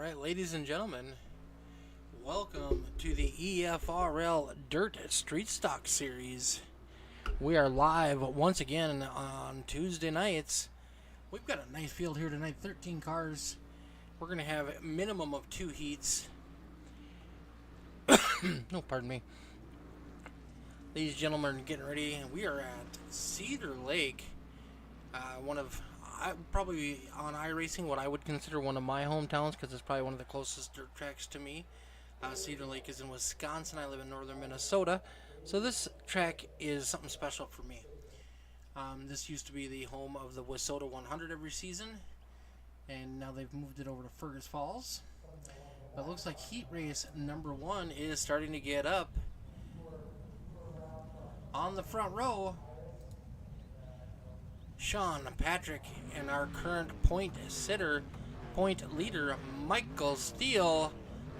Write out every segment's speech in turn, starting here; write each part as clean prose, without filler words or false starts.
Alright, ladies and gentlemen, welcome to the EFRL Dirt Street Stock Series. We are live once again on Tuesday nights. We've got a nice field here tonight, 13 cars. We're going to have a minimum of 2 heats. No, pardon me. Ladies and gentlemen, getting ready. We are at Cedar Lake, one of probably on iRacing, what I would consider one of my hometowns, because it's probably one of the closest dirt tracks to me. Cedar Lake is in Wisconsin. I live in northern Minnesota, so this track is something special for me. This used to be the home of the Wissota 100 every season, and now they've moved it over to Fergus Falls. But it looks like heat race number 1 is starting to get up. On the front row, Sean Patrick and our current point leader, Michael Steele.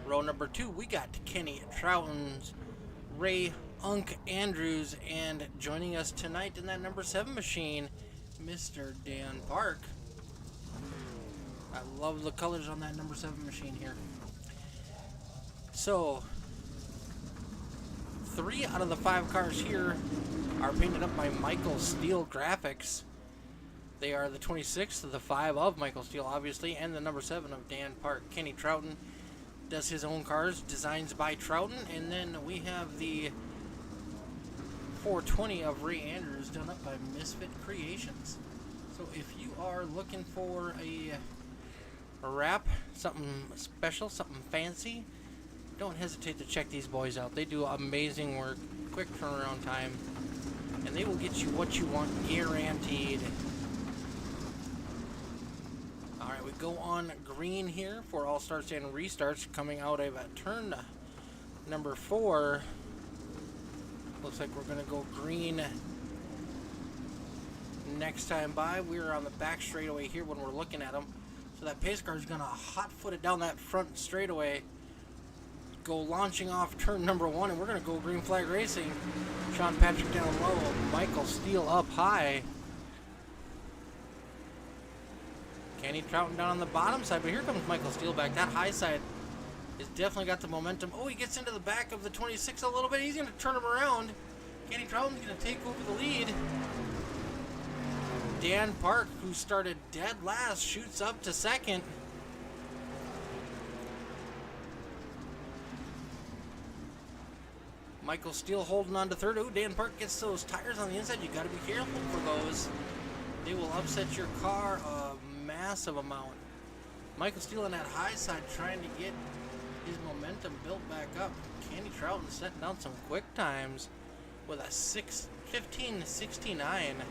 Row number 2, we got Kenny Troughton's Ray Unk Andrews, and joining us tonight in that number 7 machine, Mr. Dan Park. I love the colors on that number 7 machine here. So, 3 out of the 5 cars here are painted up by Michael Steele Graphics. They are the 26th of the 5 of Michael Steele, obviously, and the number 7 of Dan Park. Kenny Troughton does his own cars, designs by Troughton, and then we have the 420 of Ray Andrews done up by Misfit Creations. So if you are looking for a wrap, something special, something fancy, don't hesitate to check these boys out. They do amazing work, quick turnaround time, and they will get you what you want, guaranteed. Alright, we go on green here for all starts and restarts, coming out of turn number 4. Looks like we're going to go green next time by. We're on the back straightaway here when we're looking at them. So that pace car is going to hot-foot it down that front straightaway, go launching off turn number 1, and we're going to go green flag racing. Sean Patrick down low, Michael Steele up high. Kenny Troughton down on the bottom side, but here comes Michael Steele back. That high side has definitely got the momentum. Oh, he gets into the back of the 26 a little bit. He's going to turn him around. Kenny Troughton's going to take over the lead. Dan Park, who started dead last, shoots up to second. Michael Steele holding on to third. Oh, Dan Park gets those tires on the inside. You got to be careful for those. They will upset your car a massive amount. Michael Steele on that high side trying to get his momentum built back up. Kenny Troughton setting down some quick times with a 15:69.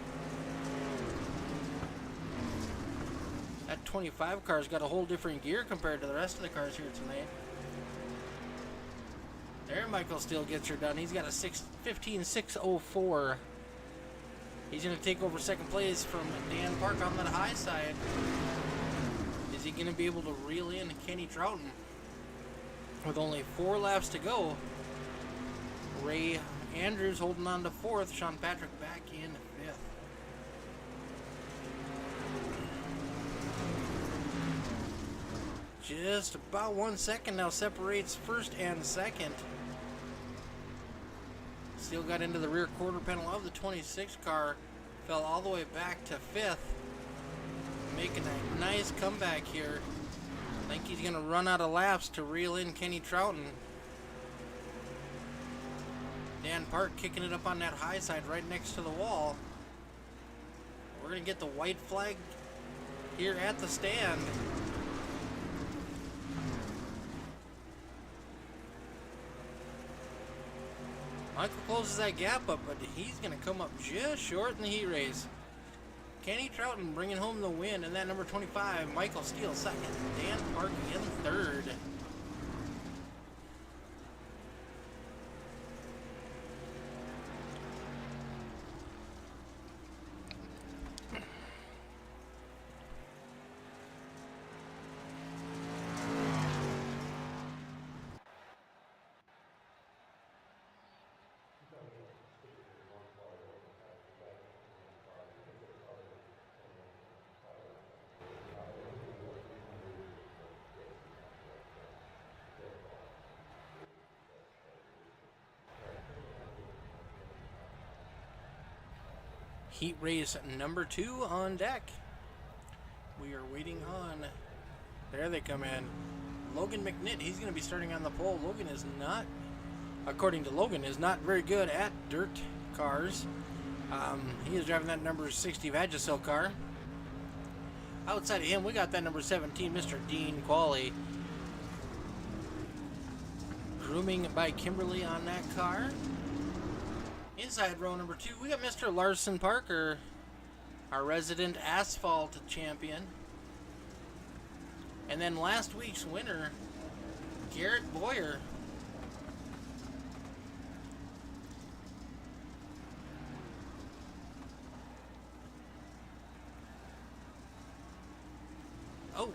That 25 car's got a whole different gear compared to the rest of the cars here tonight. There Michael Steele gets her done. He's got a 15:604. He's going to take over second place from Dan Park on that high side. Is he going to be able to reel in Kenny Troughton? With only 4 laps to go, Ray Andrews holding on to 4th. Sean Patrick back in 5th. Just about 1 second now separates first and second. Steele got into the rear quarter panel of the 26 car, fell all the way back to 5th, making a nice comeback here. I think he's going to run out of laps to reel in Kenny Troughton. Dan Park kicking it up on that high side right next to the wall. We're going to get the white flag here at the stand. Michael closes that gap up, but he's going to come up just short in the heat race. Kenny Troughton bringing home the win, and that number 25, Michael Steele second, Dan Park in third. heat race number 2 on deck. We are waiting on. There they come in. Logan McNitt, he's going to be starting on the pole. Logan is not, according to Logan, is not very good at dirt cars. He is driving that number 60 Vagisil car. Outside of him, we got that number 17, Mr. Dean Qualley. Grooming by Kimberly on that car. Inside row number 2, we got Mr. Larson Parker, our resident asphalt champion. And then last week's winner, Garrett Boyer. Oh.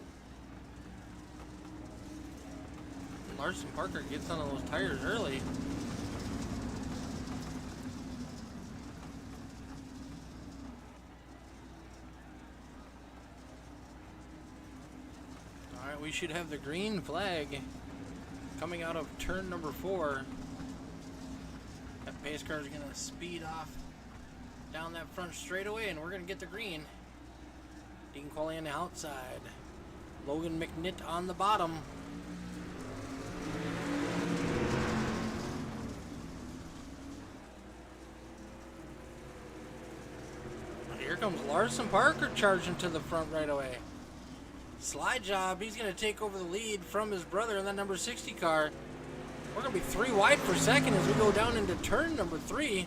Larson Parker gets on those tires early. Alright, we should have the green flag coming out of turn number 4. That pace car is going to speed off down that front straightaway, and we're going to get the green. Dean Qualley on the outside. Logan McNitt on the bottom. Here comes Larson Parker charging to the front right away. Slide job, he's going to take over the lead from his brother in that number 60 car. We're going to be 3 wide for second as we go down into turn number 3.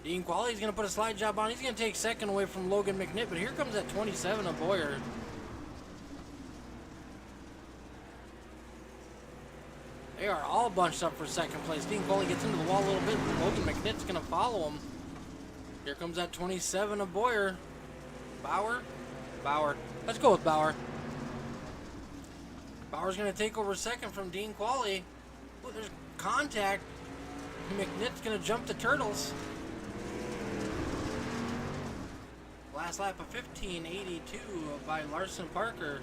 Dean Qualley's going to put a slide job on. He's going to take second away from Logan McNitt, but here comes that 27 of Boyer. They are all bunched up for second place. Dean Qualley gets into the wall a little bit, but Logan McNitt's going to follow him. Here comes that 27 of Boyer. Bauer. Let's go with Bauer. Bauer's going to take over second from Dean Qualley. Ooh, there's contact. McNitt's going to jump the turtles. Last lap of 15:82 by Larson Parker.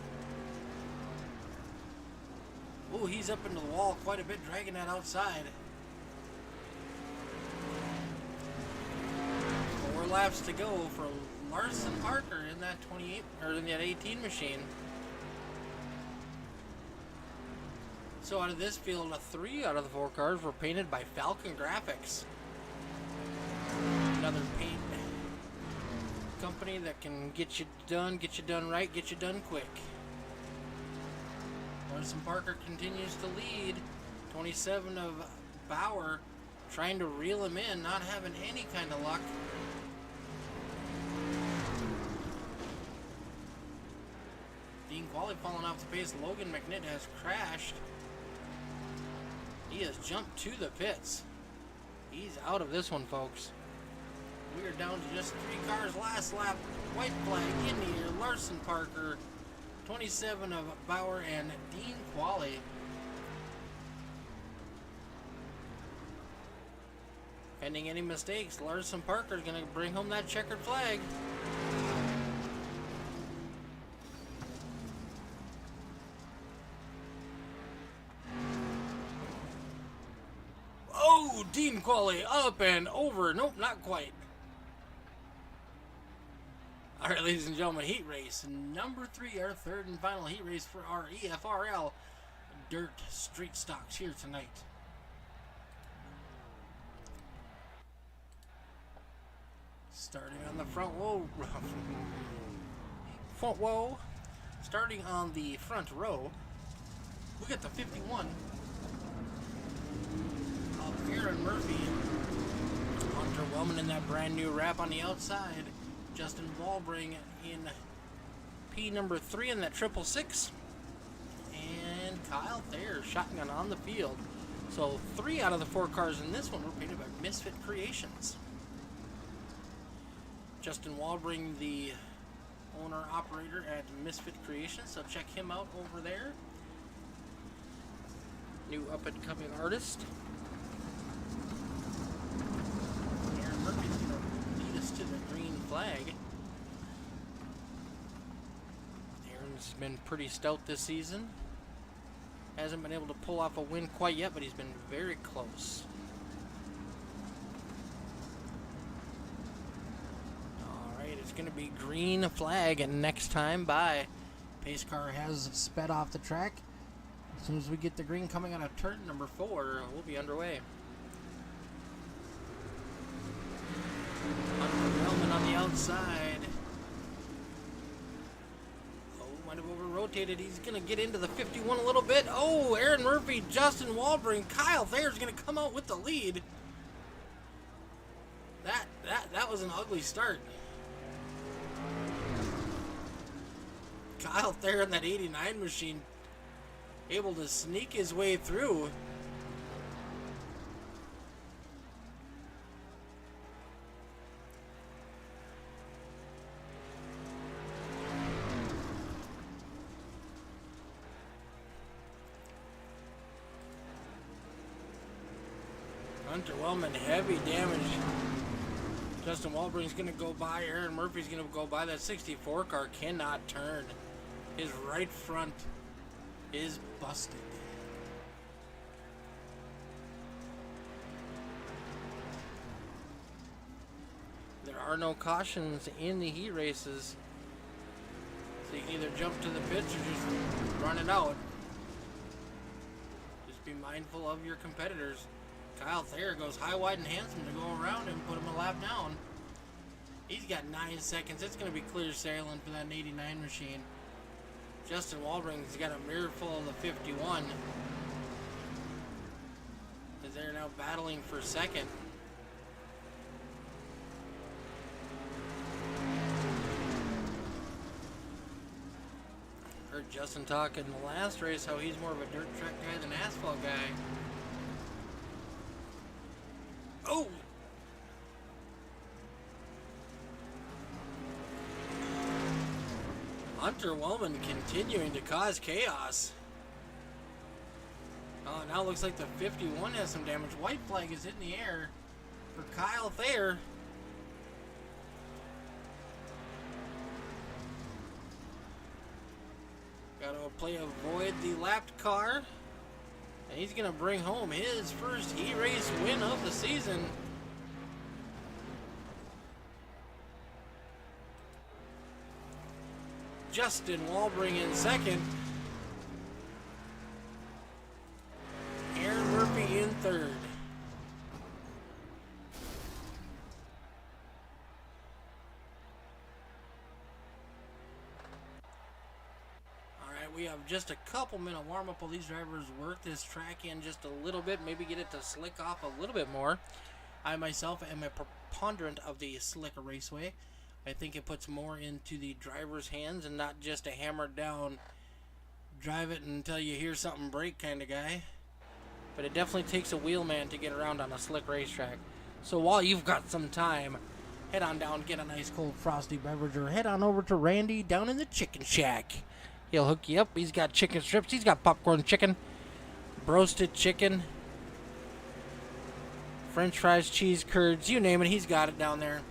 Ooh, he's up into the wall quite a bit, dragging that outside. 4 laps to go for Larson Parker in that 28 or in that 18 machine. So out of this field, 3 out of the 4 cars were painted by FALCONGRAFIX. Another paint company that can get you done right, get you done quick. Larson Parker continues to lead. 27 of Bauer trying to reel him in, not having any kind of luck. Dean Qualley falling off the pace. Logan McNitt has crashed. He has jumped to the pits. He's out of this one, folks. We are down to just 3 cars. Last lap, white flag in the air. Larson Parker, 27 of Bauer, and Dean Qualley. Pending any mistakes, Larson Parker is going to bring home that checkered flag. Oh, Dean Qualley up and over. Nope, not quite. All right, ladies and gentlemen, heat race number 3, our third and final heat race for our EFRL Dirt Street Stocks here tonight. Starting on the front row. Starting on the front row, we got the 51 of Aaron Murphy. Hunter Wellman in that brand new wrap on the outside. Justin Walbring in P number 3 in that 666. And Kyle Thayer shotgun on the field. So 3 out of the 4 cars in this one were painted by Misfit Creations. Justin Walbring, the owner-operator at Misfit Creations, so check him out over there. New up-and-coming artist. Aaron Murphy's going to lead us to the green flag. Aaron's been pretty stout this season. Hasn't been able to pull off a win quite yet, but he's been very close. It's going to be green flag, and next time by. Pace car has sped off the track. As soon as we get the green coming out of turn number 4, we'll be underway. Underwhelming on the outside. Oh, might have over-rotated. He's going to get into the 51 a little bit. Oh, Aaron Murphy, Justin Walbring, Kyle Thayer's going to come out with the lead. That was an ugly start. Kyle Thayer in that 89 machine, able to sneak his way through. Hunter Wellman, heavy damage. Justin Walbring's going to go by. Aaron Murphy's going to go by. That 64 car cannot turn. His right front is busted. There are no cautions in the heat races, so you can either jump to the pits or just run it out. Just be mindful of your competitors. Kyle Thayer goes high, wide, and handsome to go around him, put him a lap down. He's got 9 seconds. It's going to be clear sailing for that 89 machine. Justin Walbring's got a mirror full of the 51. As they're now battling for second. Heard Justin talk in the last race how he's more of a dirt track guy than asphalt guy. Oh! Hunter Wellman continuing to cause chaos. Oh, now it looks like the 51 has some damage. White flag is in the air for Kyle Thayer. Got to play avoid the lapped car. And he's going to bring home his first heat race win of the season. Justin Walbring in second. Aaron Murphy in third. Alright, we have just a couple minute warm-up while these drivers work this track in just a little bit, maybe get it to slick off a little bit more. I myself am a preponderant of the slick raceway. I think it puts more into the driver's hands and not just a hammered down, drive it until you hear something break kind of guy. But it definitely takes a wheelman to get around on a slick racetrack. So while you've got some time, head on down, get a nice cold frosty beverage, or head on over to Randy down in the chicken shack. He'll hook you up. He's got chicken strips. He's got popcorn chicken, roasted chicken, French fries, cheese curds, you name it. He's got it down there.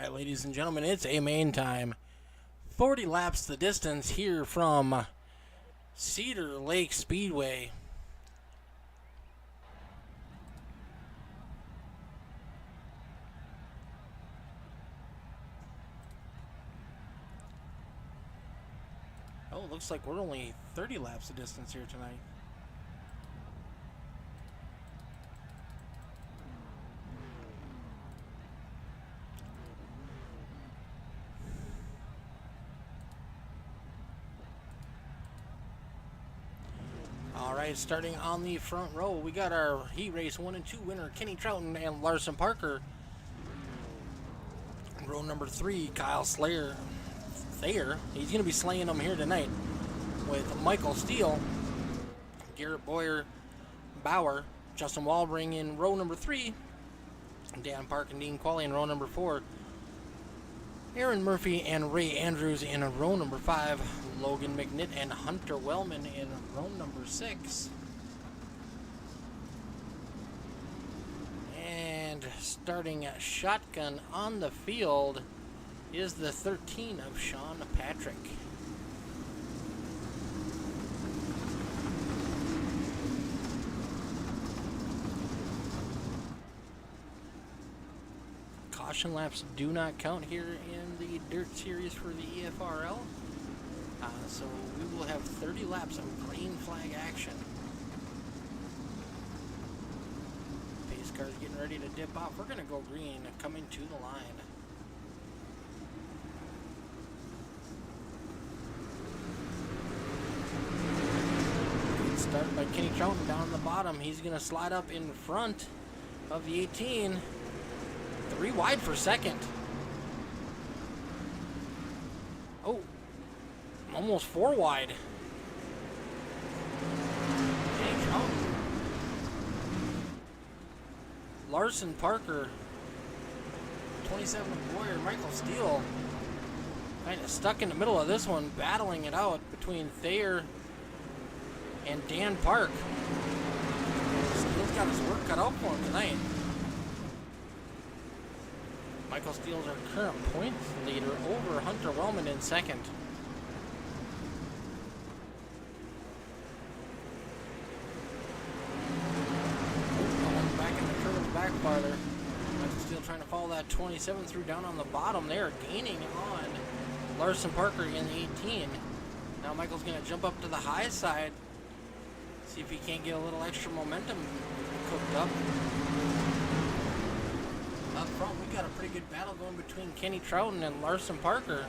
Alright, ladies and gentlemen, it's a main time. 40 laps the distance here from Cedar Lake Speedway. Oh, looks like we're only 30 laps the distance here tonight. Alright, starting on the front row, we got our Heat Race 1 and 2 winner, Kenny Trouton and Larson Parker. Row number 3, Kyle Thayer. He's going to be slaying them here tonight with Michael Steele, Garrett Boyer, Bauer, Justin Walbring in row number 3, Dan Park and Dean Qualley in row number 4, Aaron Murphy and Ray Andrews in row number 5, Logan McNitt and Hunter Wellman in row number 6. And starting at shotgun on the field is the 13 of Sean Patrick. Caution laps do not count here in the Dirt Series for the EFRL. So we will have 30 laps of green flag action. Pace car's getting ready to dip off. We're going to go green coming to the line. Good start by Kenny Trouton down on the bottom. He's going to slide up in front of the 18. 3 wide for second. Oh, almost 4 wide. Kenny Trouton. Larson Parker. 27 Boyer, Michael Steele. Kind of stuck in the middle of this one, battling it out between Thayer and Dan Park. Steele's got his work cut out for him tonight. Michael Steele's our current points leader over Hunter Wellman in second. Going back in the turtle's back farther. Michael Steele trying to follow that 27 through down on the bottom. They are gaining on Larson Parker in the 18. Now Michael's going to jump up to the high side. See if he can't get a little extra momentum cooked up. Up front, we got a pretty good battle going between Kenny Trouton and Larson Parker.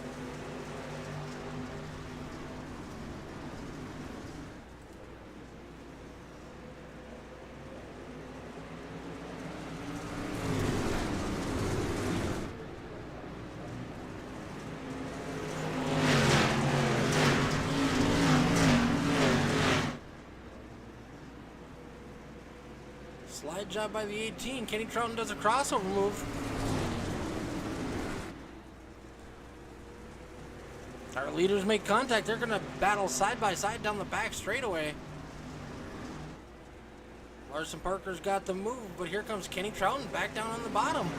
Slide job by the 18. Kenny Trouton does a crossover move. Our leaders make contact. They're going to battle side by side down the back straightaway. Larson Parker's got the move, but here comes Kenny Trouton back down on the bottom.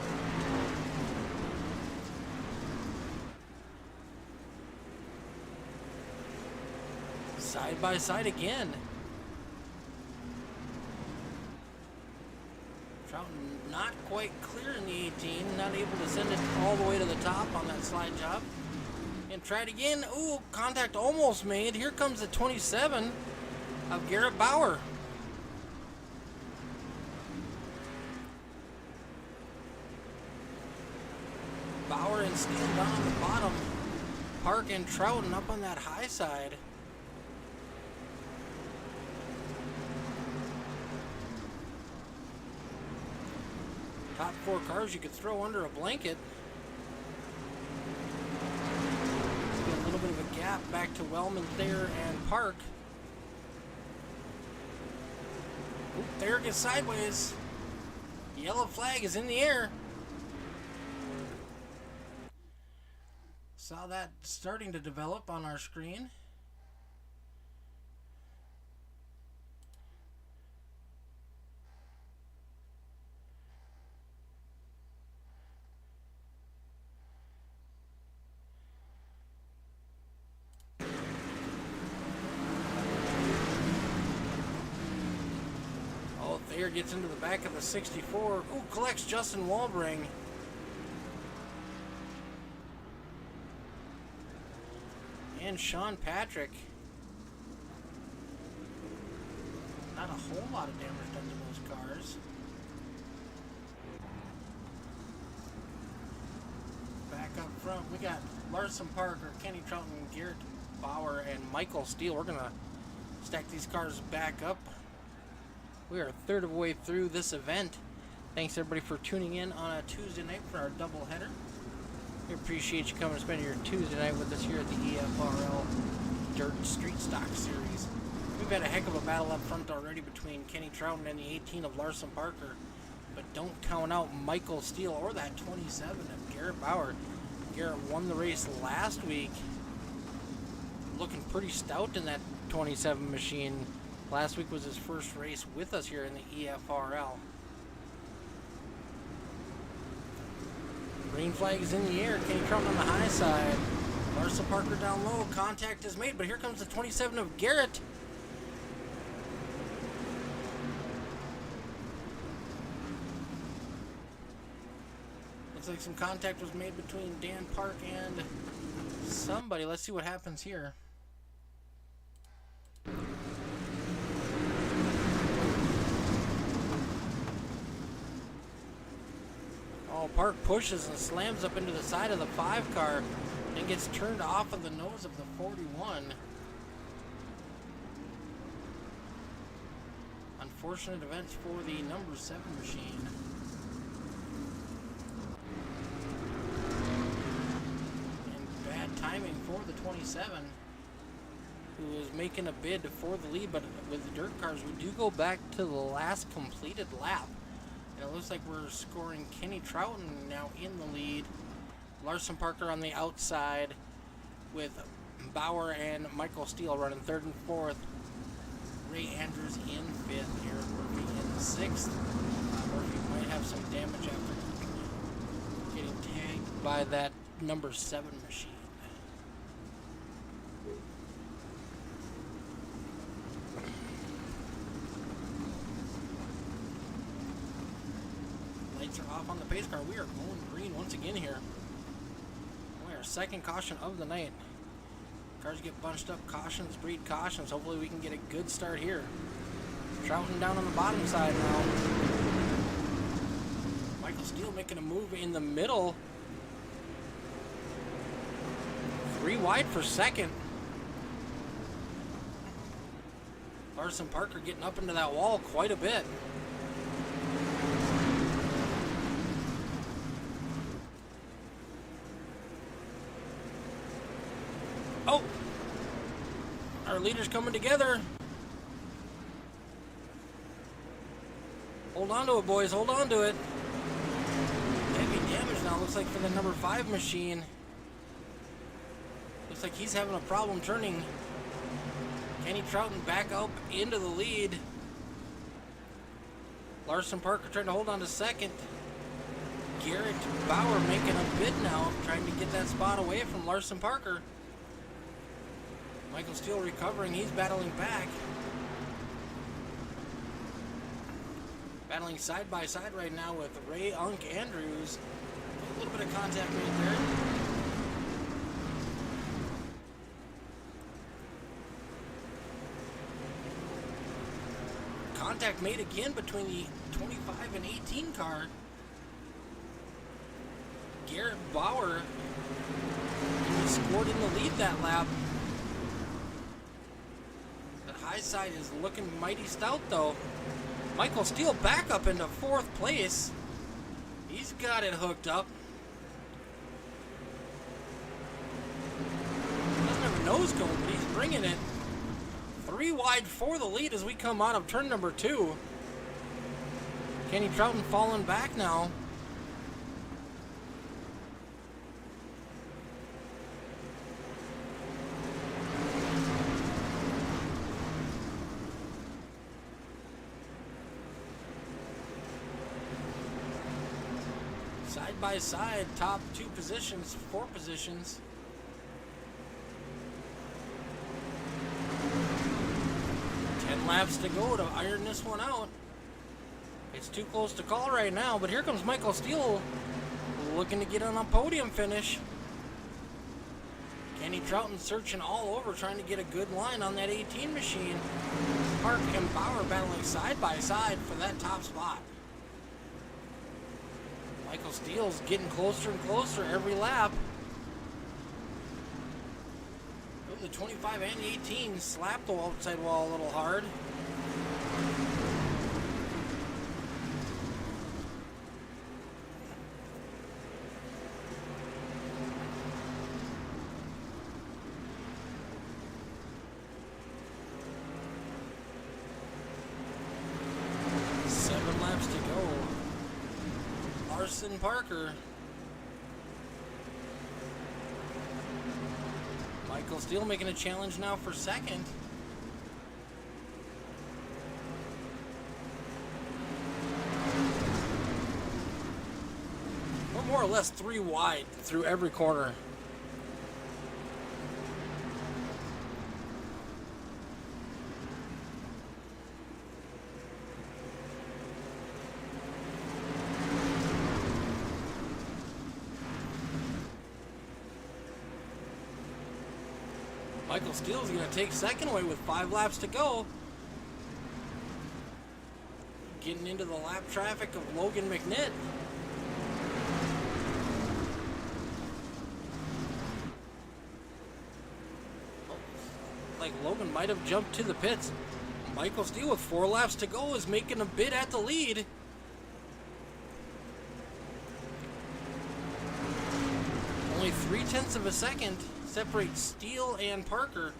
Side by side again. Trouton not quite clear in the 18, not able to send it all the way to the top on that slide job. And try it again. Ooh, contact almost made. Here comes the 27 of Garrett Bauer. Bauer and Steele down on the bottom. Park and Trouton up on that high side. Top 4 cars you could throw under a blanket. Let's get a little bit of a gap back to Wellman, Thayer, and Park. Oop, Thayer gets sideways. Yellow flag is in the air. Saw that starting to develop on our screen. here, gets into the back of the 64. Ooh, collects Justin Walbring. And Sean Patrick. Not a whole lot of damage done to those cars. Back up front, we got Larson Parker, Kenny Trouton, Garrett Bauer, and Michael Steele. We're going to stack these cars back up. We are a third of the way through this event. Thanks everybody for tuning in on a Tuesday night for our doubleheader. We appreciate you coming and spending your Tuesday night with us here at the EFRL Dirt Street Stock Series. We've had a heck of a battle up front already between Kenny Trouton and the 18 of Larson Parker. But don't count out Michael Steele or that 27 of Garrett Bauer. Garrett won the race last week. Looking pretty stout in that 27 machine. Last week was his first race with us here in the EFRL. Green flag is in the air. Kenny Trouton on the high side. Larson Parker down low. Contact is made, but here comes the 27 of Garrett. Looks like some contact was made between Dan Park and somebody. Let's see what happens here. Oh, Park pushes and slams up into the side of the 5 car and gets turned off of the nose of the 41. Unfortunate events for the number 7 machine. And bad timing for the 27, who is making a bid for the lead, but with the dirt cars, we do go back to the last completed lap. And it looks like we're scoring Kenny Trouton now in the lead. Larson Parker on the outside with Bauer and Michael Steele running 3rd and 4th. Ray Andrews in 5th. Aaron Murphy in 6th. Murphy might have some damage after getting tagged by that number 7 machine. Lights are off on the pace car. We are going green once again here. We are second caution of the night. Cars get bunched up. Cautions breed cautions. Hopefully we can get a good start here. Trouton down on the bottom side now. Michael Steele making a move in the middle. 3 wide for second. Larson Parker getting up into that wall quite a bit. Oh! Our leaders coming together. Hold on to it, boys. Hold on to it. Heavy damage now, looks like, for the number 5 machine. Looks like he's having a problem turning. Kenny Trouton back up into the lead. Larson Parker trying to hold on to second. Garrett Bauer making a bid now, trying to get that spot away from Larson Parker. Michael Steele recovering. He's battling back. Battling side by side right now with Ray Andrews. A little bit of contact made there. Contact made again between the 25 and 18 car. Garrett Bauer scored in the lead that lap. High side is looking mighty stout though. Michael Steele back up into 4th place. He's got it hooked up. Doesn't have a nose cone, but he's bringing it. 3 wide for the lead as we come out of turn number 2. Kenny Trouton falling back now. Side by side, top 2 positions, 4 positions. Laps to go to iron this one out. It's too close to call right now, but here comes Michael Steele looking to get on a podium finish. Kenny Troughton searching all over, trying to get a good line on that 18 machine. Park and Bauer battling side by side for that top spot. Michael Steele's getting closer and closer every lap. The 25 and 18 slapped the outside wall a little hard. Parker. Michael Steele making a challenge now for second. We're more or less 3 wide through every corner. Michael Steele's going to take second away with 5 laps to go. Getting into the lap traffic of Logan McNitt. Like Logan might have jumped to the pits. Michael Steele with 4 laps to go is making a bid at the lead. Only 0.3 of a second separates Steele and Parker,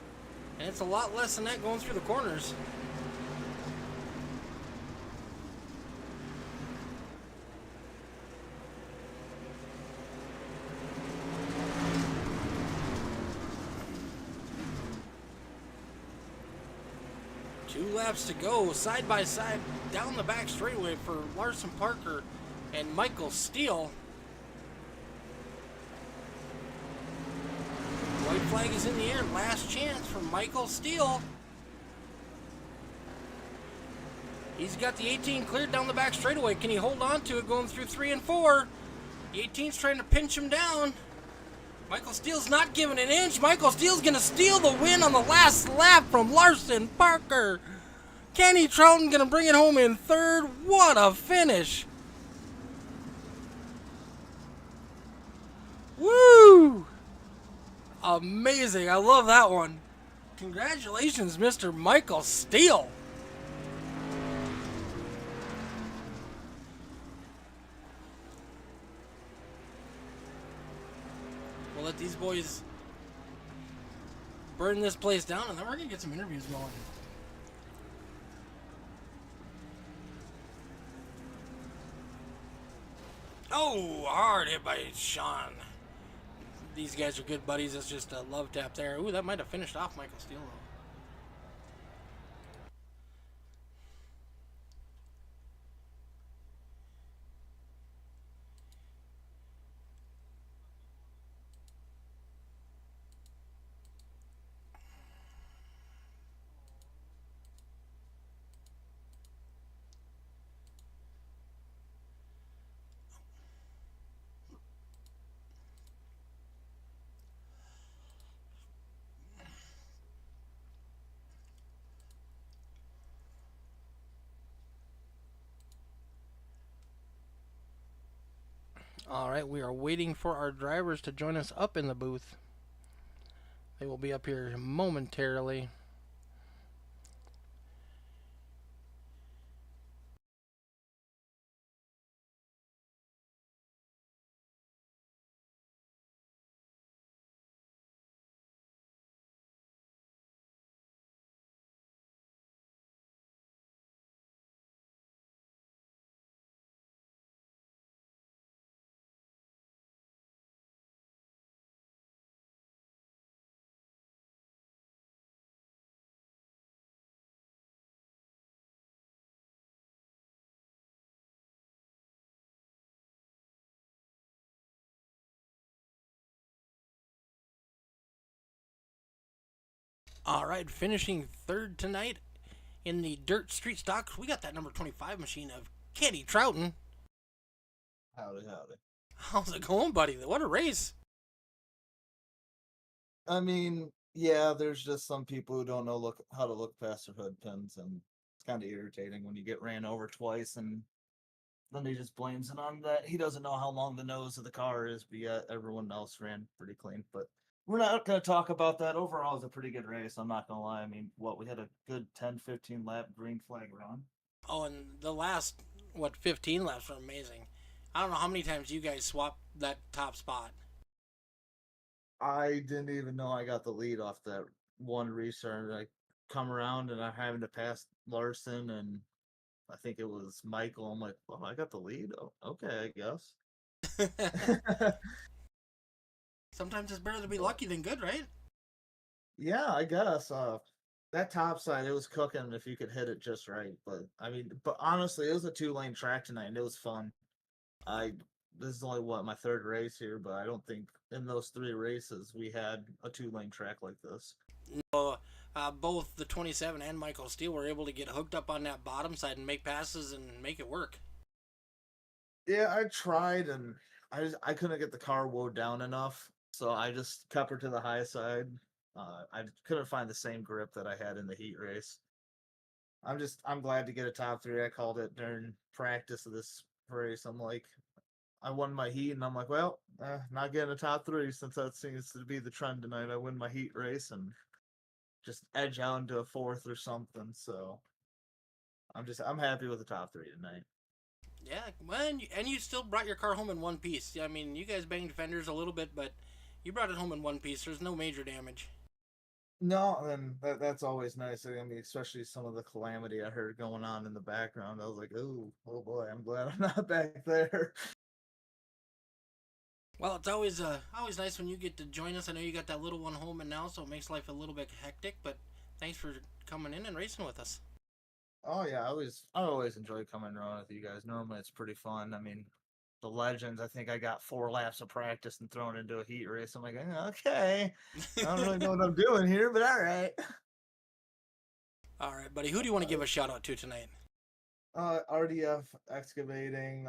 and it's a lot less than that going through the corners. Two laps to go, side by side, down the back straightaway for Larson Parker and Michael Steele. White flag is in the air. Last chance for Michael Steele. He's got the 18 cleared down the back straightaway. Can he hold on to it going through 3 and 4? The 18's trying to pinch him down. Michael Steele's not giving an inch. Michael Steele's going to steal the win on the last lap from Larson Parker. Kenny Troughton going to bring it home in third. What a finish. Woo! Amazing. I love that one. Congratulations, Mr. Michael Steele. We'll let these boys burn this place down, and then we're going to get some interviews going. Oh, hard hit by Sean. These guys are good buddies. It's just a love tap there. Ooh, that might have finished off Michael Steele, though. Alright, we are waiting for our drivers to join us up in the booth. They will be up here momentarily. Alright, finishing third tonight in the dirt street stock. We got that number 25 machine of Kenny Trouton. Howdy, howdy. How's it going, buddy? What a race. I mean, yeah, there's just some people who don't know how to look past their hood pins, and it's kind of irritating when you get ran over twice, and then he just blames it on that he doesn't know how long the nose of the car is, but yet everyone else ran pretty clean. But we're not going to talk about that. Overall, it's a pretty good race. I'm not going to lie. I mean, we had a good 10, 15 lap green flag run. Oh, and the last, 15 laps were amazing. I don't know how many times you guys swapped that top spot. I didn't even know I got the lead off that one restart. I come around and I'm having to pass Larson, and I think it was Michael. I'm like, well, I got the lead. Oh, okay, I guess. Sometimes it's better to be But lucky than good, right? yeah, I guess. That top side, it was cooking if you could hit it just right. But I mean, but honestly, it was a 2-lane track tonight, and it was fun. I This is only my third race here, but I don't think in those 3 races we had a 2-lane track like this. No, both the 27 and Michael Steele were able to get hooked up on that bottom side and make passes and make it work. Yeah, I tried, and I couldn't get the car woed down enough, so I just kept her to the high side. I couldn't find the same grip that I had in the heat race. I'm glad to get a top 3. I called it during practice of this race. I'm like, I won my heat, and I'm like, well, not getting a top 3 since that seems to be the trend tonight. I win my heat race and just edge out into a 4th or something. So I'm happy with the top 3 tonight. Yeah, well, and you still brought your car home in one piece. I mean, you guys banged fenders a little bit, but you brought it home in one piece. There's no major damage. No, and that's always nice. I mean, especially some of the calamity I heard going on in the background. I was like, oh boy, I'm glad I'm not back there. Well, it's always nice when you get to join us. I know you got that little one home and now, so it makes life a little bit hectic. But thanks for coming in and racing with us. Oh yeah, I always enjoy coming around with you guys. Normally it's pretty fun. I mean, the legends. I think I got 4 laps of practice and thrown into a heat race. I'm like, okay, I don't really know what I'm doing here, but all right. All right, buddy. Who do you want to give a shout out to tonight? RDF Excavating,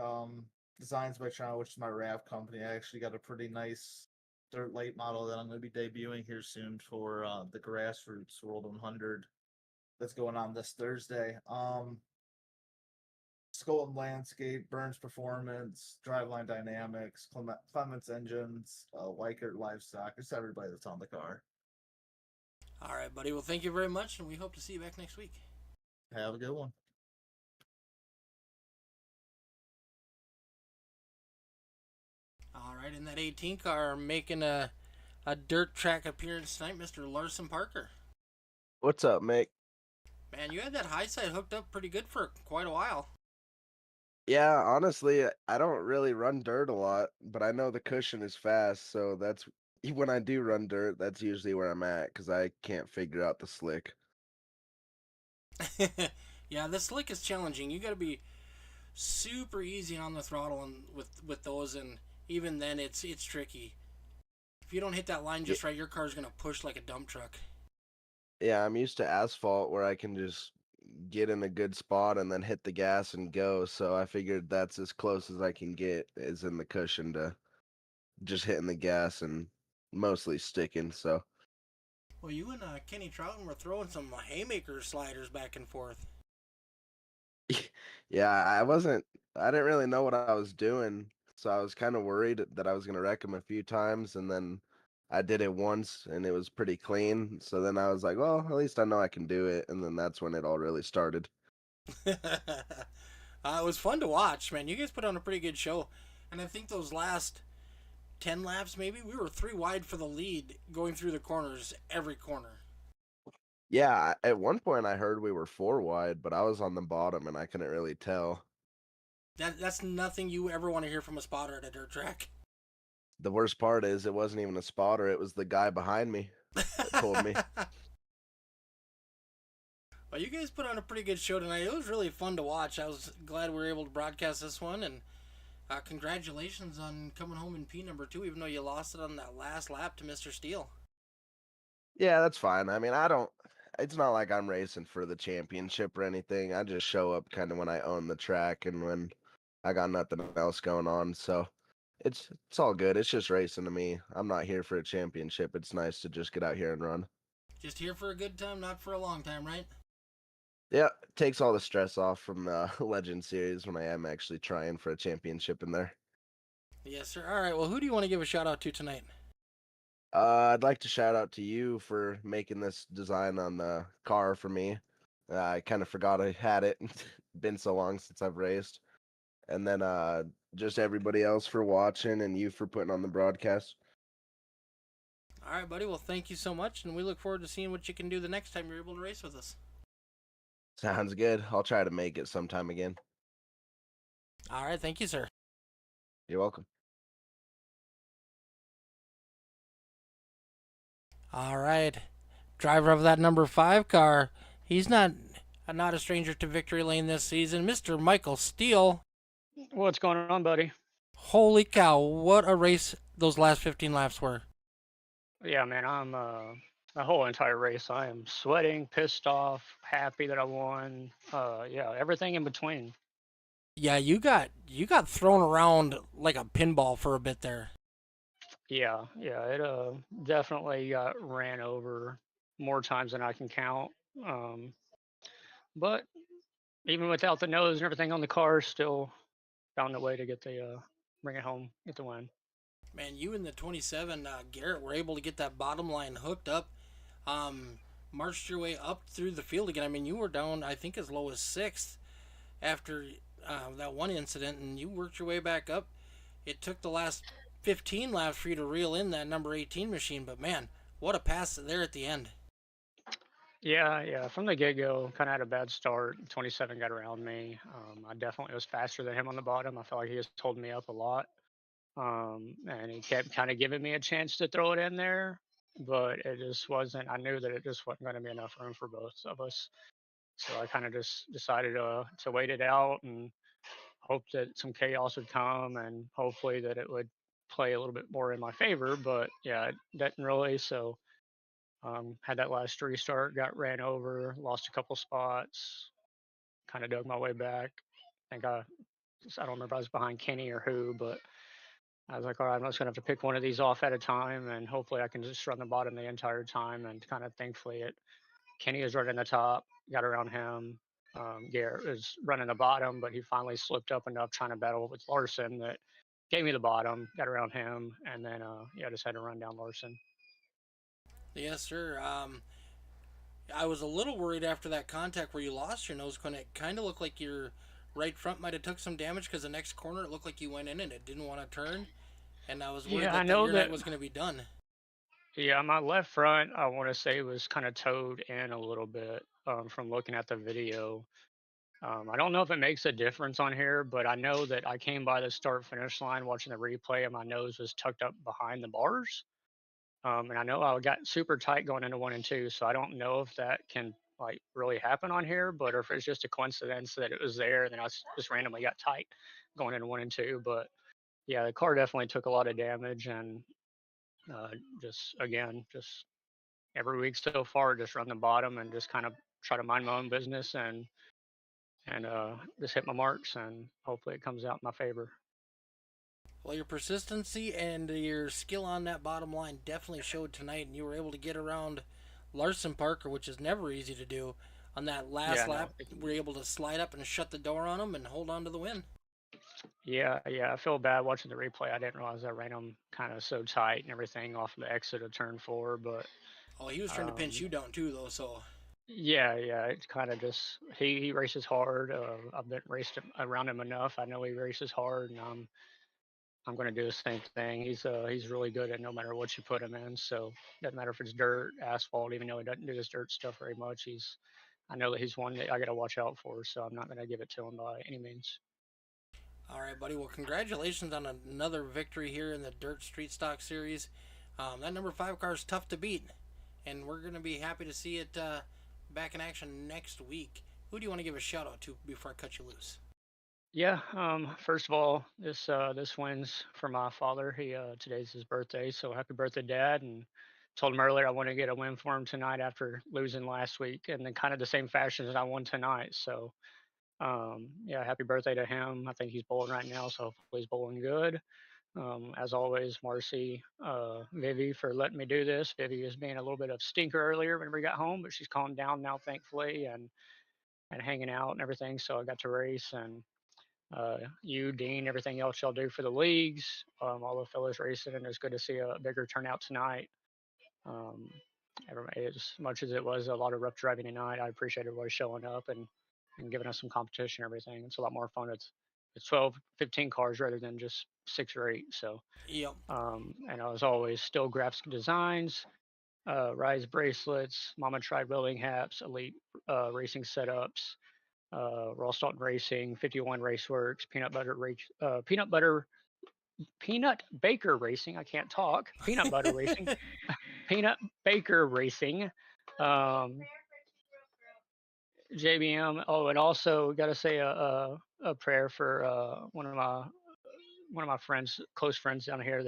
Designs by China, which is my RAV company. I actually got a pretty nice dirt late model that I'm going to be debuting here soon for the Grassroots World 100 that's going on this Thursday. Skolton Landscape, Burns Performance, Driveline Dynamics, Clements Engines, Weichert Livestock. It's everybody that's on the car. All right, buddy. Well, thank you very much, and we hope to see you back next week. Have a good one. All right, in that 18 car, making a dirt track appearance tonight, Mr. Larson Parker. What's up, Mick? Man, you had that high side hooked up pretty good for quite a while. Yeah, honestly, I don't really run dirt a lot, but I know the cushion is fast, so that's when I do run dirt, that's usually where I'm at because I can't figure out the slick. Yeah, the slick is challenging. You got to be super easy on the throttle and with those, and even then, it's tricky. If you don't hit that line Yeah, just right, your car's gonna push like a dump truck. yeah, I'm used to asphalt where I can just get in a good spot and then hit the gas and go, so I figured that's as close as I can get is in the cushion to just hitting the gas and mostly sticking, so. Well, you and Kenny Trouton were throwing some haymaker sliders back and forth. Yeah, I didn't really know what I was doing, so I was kind of worried that I was going to wreck him a few times, and then I did it once and it was pretty clean. So then I was like, well, at least I know I can do it. And then that's when it all really started. It was fun to watch, man. You guys put on a pretty good show, and I think those last 10 laps, maybe we were 3 wide for the lead going through the corners every corner. Yeah, at one point I heard we were 4 wide, but I was on the bottom and I couldn't really tell. That's nothing you ever want to hear from a spotter at a dirt track. The worst part is it wasn't even a spotter, it was the guy behind me that told me. Well, you guys put on a pretty good show tonight. It was really fun to watch. I was glad we were able to broadcast this one, and congratulations on coming home in P number 2, even though you lost it on that last lap to Mr. Steele. Yeah, that's fine. I mean, it's not like I'm racing for the championship or anything. I just show up kind of when I own the track and when I got nothing else going on. So it's all good. It's just racing to me. I'm not here for a championship. It's nice to just get out here and run. Just here for a good time, not for a long time, right? Yeah, it takes all the stress off from the Legend Series when I am actually trying for a championship in there. Yes, sir. All right. Well, who do you want to give a shout out to tonight? I'd like to shout out to you for making this design on the car for me. I kind of forgot I had it. Been so long since I've raced. And then just everybody else for watching and you for putting on the broadcast. All right, buddy. Well, thank you so much, and we look forward to seeing what you can do the next time you're able to race with us. Sounds good. I'll try to make it sometime again. All right. Thank you, sir. You're welcome. All right. Driver of that number 5 car. He's not a stranger to victory lane this season. Mr. Michael Steele. What's going on, buddy? Holy cow. What a race those last 15 laps were. Yeah, man, I'm the whole entire race. I am sweating, pissed off, happy that I won. Yeah, everything in between. Yeah, you got thrown around like a pinball for a bit there. Yeah, it definitely got ran over more times than I can count. But even without the nose and everything on the car, still found a way to get the bring it home, get the win. Man, you and the 27 Garrett were able to get that bottom line hooked up. Marched your way up through the field again. I mean, you were down, I think, as low as 6th after that one incident, and you worked your way back up. It took the last 15 laps for you to reel in that number 18 machine, but man, what a pass there at the end. Yeah. From the get-go, kind of had a bad start. 27 got around me. I definitely was faster than him on the bottom. I felt like he was holding me up a lot. And he kept kind of giving me a chance to throw it in there, but it just wasn't. I knew that it just wasn't going to be enough room for both of us. So I kind of just decided to wait it out and hope that some chaos would come and hopefully that it would play a little bit more in my favor. But yeah, it didn't really. So had that last restart, got ran over, lost a couple spots, kind of dug my way back. I don't remember if I was behind Kenny or who, but I was like, all right, I'm just gonna have to pick one of these off at a time, and hopefully I can just run the bottom the entire time. And kind of thankfully, Kenny is right in the top, got around him. Garrett was running the bottom, but he finally slipped up enough trying to battle with Larson that gave me the bottom, got around him, and then yeah, just had to run down Larson. Yes, sir. I was a little worried after that contact where you lost your nose cone. It kind of looked like your right front might have took some damage because the next corner it looked like you went in and it didn't want to turn. And I was worried Yeah, I that know your that. night was going to be done. Yeah, my left front, I want to say was kind of towed in a little bit from looking at the video. I don't know if it makes a difference on here, but I know that I came by the start finish line watching the replay and my nose was tucked up behind the bars. And I know I got super tight going into 1 and 2, so I don't know if that can like really happen on here, but or if it's just a coincidence that it was there and then just randomly got tight going into 1 and 2. But yeah, the car definitely took a lot of damage, and uh, just every week so far, just run the bottom and just kind of try to mind my own business and just hit my marks, and hopefully it comes out in my favor. Well, your persistency and your skill on that bottom line definitely showed tonight, and you were able to get around Larson Parker, which is never easy to do. On that last Yeah, lap, no, we were able to slide up and shut the door on him and hold on to the win. yeah. I feel bad watching the replay. I didn't realize I ran him kind of so tight and everything off of the exit of turn 4, but Oh, he was trying to pinch um, you down too, though. So yeah. It's kind of just he races hard. I've been raced around him enough. I know he races hard, and I'm going to do the same thing. He's really good at no matter what you put him in. So doesn't matter if it's dirt, asphalt. Even though he doesn't do this dirt stuff very much, I know that he's one that I got to watch out for. So I'm not going to give it to him by any means. all right, buddy. Well, congratulations on another victory here in the Dirt Street Stock Series. That number 5 car is tough to beat, and we're going to be happy to see it back in action next week. Who do you want to give a shout out to before I cut you loose? Yeah. First of all, this win's for my father. He today's his birthday, so happy birthday, Dad, and told him earlier I want to get a win for him tonight after losing last week, and then kind of the same fashion as I won tonight. So, yeah, happy birthday to him. I think he's bowling right now, so hopefully he's bowling good. As always, Marcy, Vivi for letting me do this. Vivi was being a little bit of stinker earlier when we got home, but she's calmed down now, thankfully, and hanging out and everything. So I got to race, and you, Dean, everything else y'all do for the leagues, all the fellows racing, and it's good to see a bigger turnout tonight. Um, as much as it was a lot of rough driving tonight, I appreciate everybody showing up and giving us some competition and everything. It's a lot more fun. It's 12, 15 cars rather than just 6 or 8. So, Yep. and as always, still graphic designs, Rise bracelets, Mama Tried welding hats, Elite racing setups, Ross Dalton Racing, 51 Raceworks, Peanut Baker Racing. I can't talk. Peanut Butter Racing, Peanut Baker Racing, JBM. Oh, and also got to say a prayer for one of my friends, close friends down here.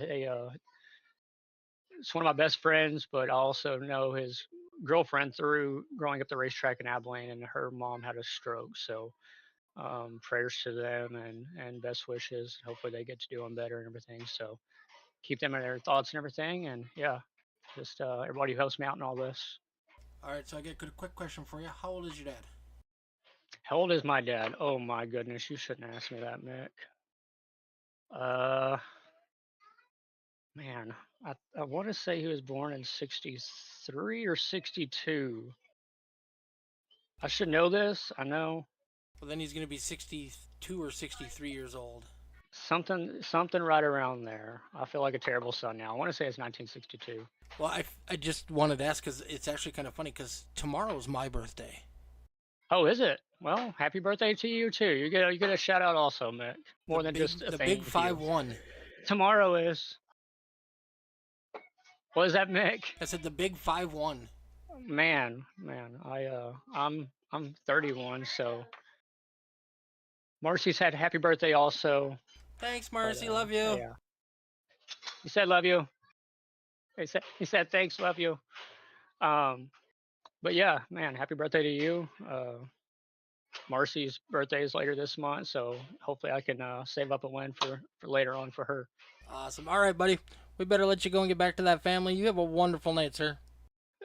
It's one of my best friends, but I also know his girlfriend through growing up the racetrack in Abilene, and her mom had a stroke. So prayers to them and best wishes. Hopefully they get to doing better and everything. So keep them in their thoughts and everything. And yeah, just everybody who helps me out in all this. All right, so I get a quick question for you. How old is your dad? How old is my dad? Oh my goodness, you shouldn't ask me that, Mick. Man, I want to say he was born in 63 or 62. I should know this. I know. Well, then he's going to be 62 or 63 years old. Something right around there. I feel like a terrible son now. I want to say it's 1962. Well, I just wanted to ask because it's actually kind of funny because tomorrow's my birthday. Oh, is it? Well, happy birthday to you too. You get a shout out also, Mick. More than just a the thank big you. 5-1. Tomorrow is. What is that, Mick? I said the big 5-1. Man, I'm 31, so Marcy's had happy birthday also. Thanks, Marcy. But, love you. Yeah. He said love you. He said thanks, love you. But yeah, man, happy birthday to you. Marcy's birthday is later this month, so hopefully I can save up a win for later on for her. Awesome. All right, buddy. We better let you go and get back to that family. You have a wonderful night, sir.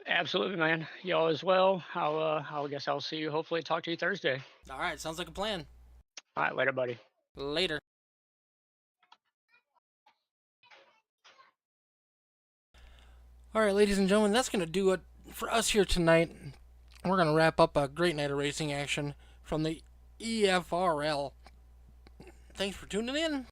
Absolutely, man. Y'all as well. I guess I'll see you. Hopefully, talk to you Thursday. All right. Sounds like a plan. All right, later, buddy. Later. All right, ladies and gentlemen, that's going to do it for us here tonight. We're going to wrap up a great night of racing action from the EFRL. Thanks for tuning in.